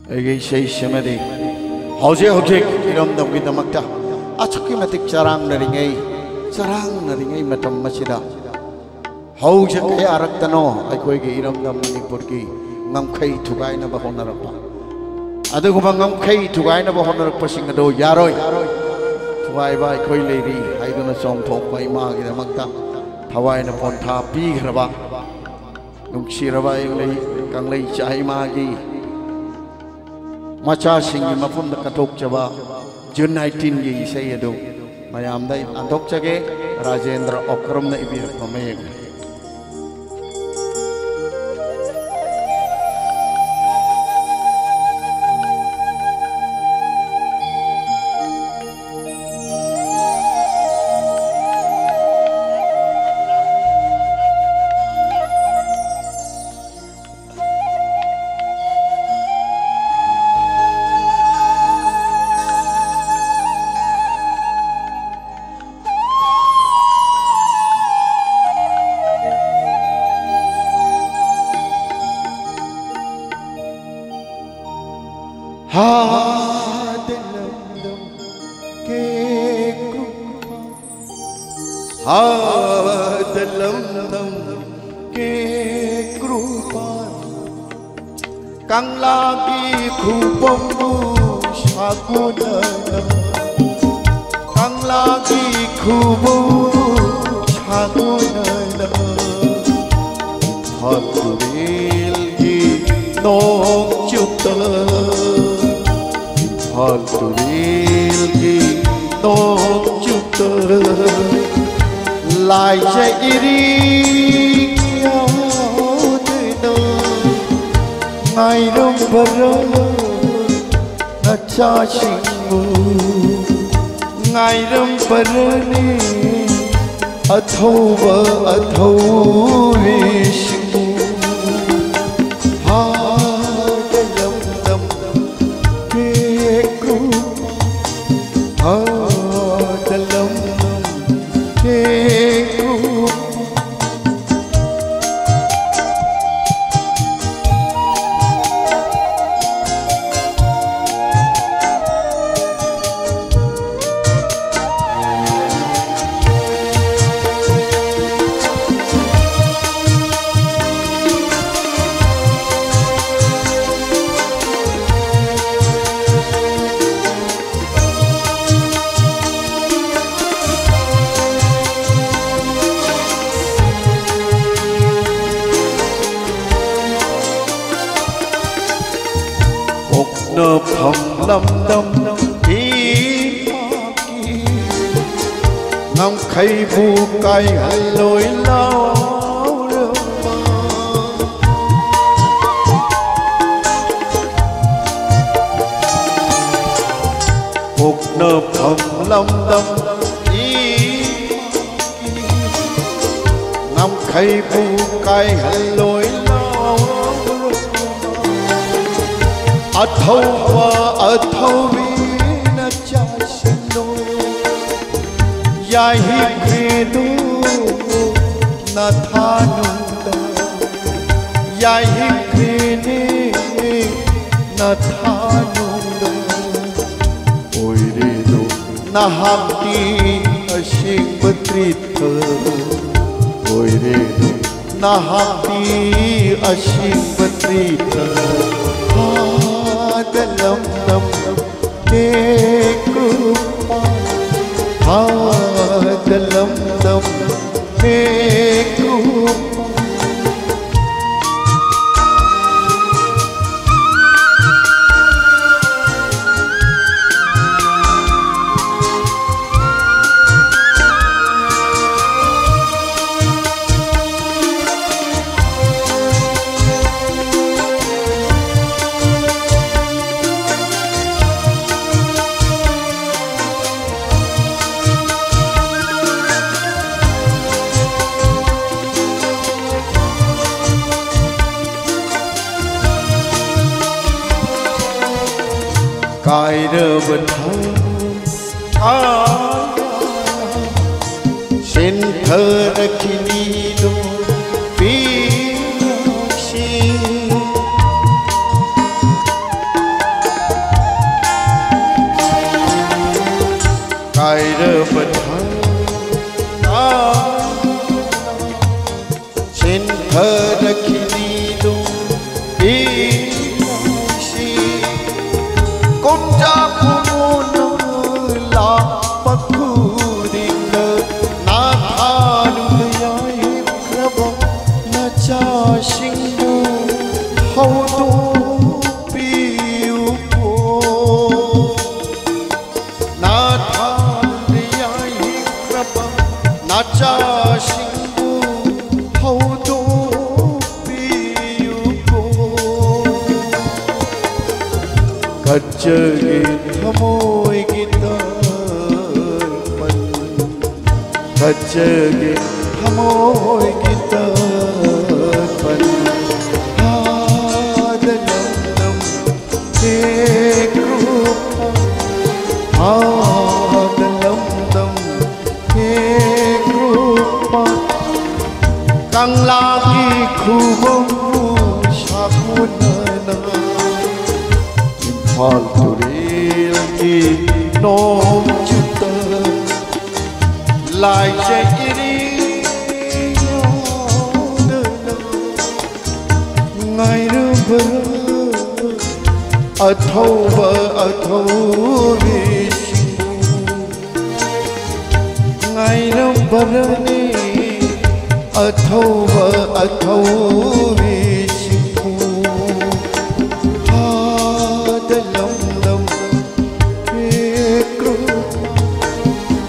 Ege sei semedi. Hojek iram dam kita makta. Achuk matik sarang naringai matam masida. Hojek ay arak tano ay koi ke iram dam manipur ki ngam khai thugai na bahon narapa. Ado ko ngam khai thugai na bahon narak pasing ado yaroi. Thugai ba ay koi leiri ay do na som thok pai ma ki makta. Thawai na pon tha pi graba. Nung siraba ay lei kang lei chai ma ki. Macha singi mafum da katok chaba June 19 ye isai ado mayam dai antok chage Rajendra Okram na ibir pamayeg Kang lagi kubombu shagunana Kang lagi kubombu shagunana Haturil gi nong chuta Haturil gi nong chuta Lai jairi Ngai rong baro na cha shingu Ngai rong baro ni athova athovi shingu Ha dalam dam ke ku Ha dalam dam ke ku Nơ phầm lâm đâm ý kỳ ngắm khay vu cay lối lao rêu một nơ phầm lâm đâm ý kỳ ngắm khay vu cay lối Athovi na cha sino Yai hi kredu na thanunda Yai hi krene na thanunda Oi redu na hamti ashing batritha Oi redu na hamti ashing batritha dalam dam ke krupa ha dalam dam ke krupa Kai rơ bật thơ Sen thơ ra kini do Pi Airabata Sinhadakinido Inashi Kunja Puno La Pakuringa Nathaluyai Prabha Nacha Shingu Haudu Piyuko Nathaluyai Prabha Nacha Shingu Haudu Piyuko Kachage Thamoy Gitarpan Kachage Thamoy Gitarpan Hadalam He Krupa Hadalam He Krupa Kang lagi khubong shakunana Imphal turil ki nom chuta Lai chay iri yodana Ngai rubara Athova athovi shingu Ngai rubara ni Athova athovi shingu Hadalam lam he krupa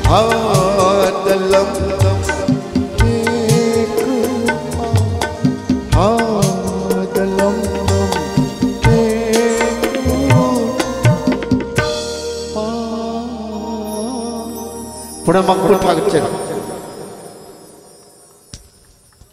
Hadalam lam he krupa Hadalam lam he krupa Puna mangkul thagchen